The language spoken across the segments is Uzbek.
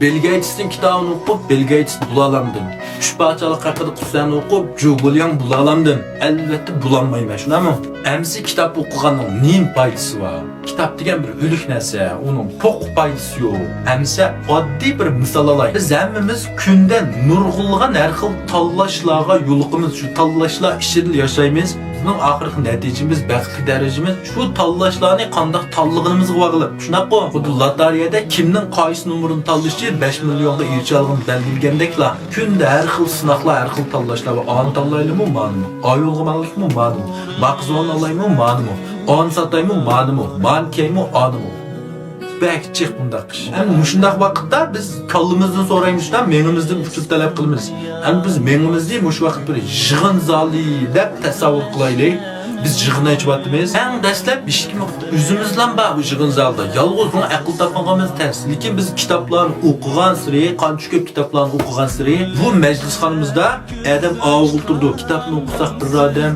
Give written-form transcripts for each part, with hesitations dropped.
Bill Gates'in kitabını okup Bill Gates bulalamdım. Üç parçalık haqida Qur'an'ı okup Joe Bullion bulalamdım. Elbette bulanmayman, şunami? Emsi kitap okuganning nima foydasi bor? Kitap degan bir o'lik narsa, uning to'q foydasi yo'q. Emsa oddiy bir misol olaylik. Biz hammamiz kunda nurg'ulg'an har xil tanlashlarga yo'liqimiz, shu tanlashlar ichida yashaymiz. Bizning oxirgi natijamiz, baxtli darajamiz shu tanlashlarni qanday tanlig'imizga bog'liq. Shunaqa, xuddi lotereyada kimning qaysi nomerini tanlashi 5 millionga erisha olgan belgilgandeklar. Kunda har xil sinoqlar, har xil tanlashlar va on tanlaylikmi, ma'lum. Ayolga ma'lummi, ma'lum. Maqzon olaymi, ma'lum. On sataymi, ma'lum. Man keymi, adamı. Bekçik bundaq ish. Hem shundaq vaqtda biz kallimizdan so'raymizdan, menimizdan usul talab qilamiz. Hem biz menimizni mush vaqt bir yig'in zali deb tasavvur qilaylik. Biz yig'in aytyapmiz. Eng dastlab ishkim o'zimizdan bor bu yig'in zalda. Yolg'iz uni aql topmaganimiz ters. Lekin biz kitoblarni o'qigan siri, qancha ko'p kitoblarni o'qigan siri, bu majlisxonamizda adam o'tirdi. Kitobni o'qisak bir odam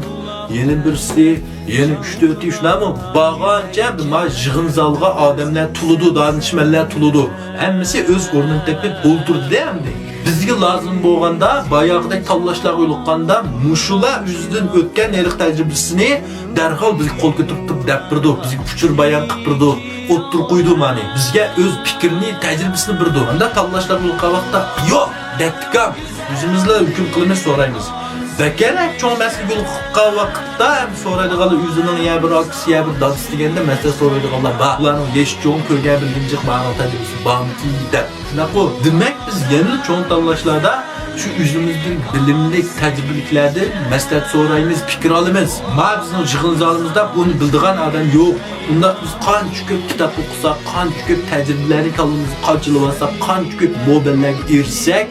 yeni birisi, yeni 3-4 işlemi bağanca bir yığın zalga adamlar tuludu, danışmanlar tuludu. Hemmisi öz o'rnini tepib o'ltirdi demdi. Bizga lazım bo'lganda, bayog'idek tanlashlar yo'liqqanda, mushular yüzüden o'tgan erik tajribasini darhol bizga qo'l ko'tarib deb birdi, bizga uchur bayon qilib birdi. O'ttir qo'ydi mani. Bizga o'z fikrini, tajribasini birdi. Unda tanlashlar yo'liqqan vaqtda yo'q debdikam. O'zimizla hukm qilamiz, so'raymiz. Bekerek çoğu mesele yolukka vakitte hem soraydıqalı yüzünün ya bir akısı ya bir dadısı degende mesele soraydıqalı bağlarının yeş çoğun köyge bilgincik bağının tecrübesi bağımki de. Şunaqo, demek biz yeni çoğun tanlaşlarda şu yüzümüzdeki bilimlik, tecrübeliklerden mesele sorayımız, fikir alımız. Ma bizim yığın zalımızda bunu bildiğen adam yok. Bunda biz qancha ko'p kitap okusak, qancha ko'p tecrübeleri kalımız qaçılıvasak, qancha ko'p modellerge erişsek,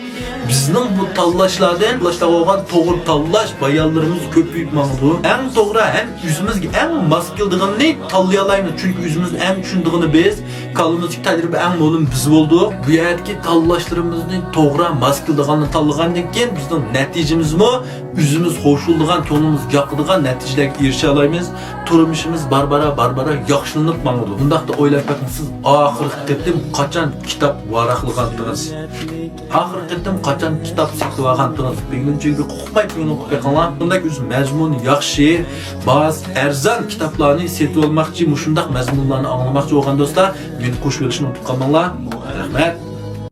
bizning bu tanlashlardan olgan to'g'ri tanlash bayanlarımız ko'payib mangdu. Eng to'g'ri, hem o'zimizga eng mos keldig'ini tanlay olamiz. Chunki o'zimiz eng tushundig'ini biz, qalbimizdagi tajriba eng mo'lim biz bo'ldik. Bu yerdagi tanlashlarimizni to'g'ri mos keldig'ini tanlagandan keyin bizning natijamizmi o'zimiz xo'shildigan, ko'nglimiz yoqadigan natijalarga erisha olamiz. Turmushimiz barbara yaxshilanib mangdu. Bundaqda o'ylab bakmisiz, oxirgi qatim qachon kitob varaqlagansiz? Oxirgi qatim qachon kitob sotib bilguncha qo'rqmay o'qib qo'yganlar. Bunday o'z mazmuni yaxshi, ba'zi arzon kitoblarni sotib olmoqchi, shundaq mazmunlarni anglamoqchi bo'lgan do'stlar, meni qo'shib olishni unutib qolmanglar. Rahmat.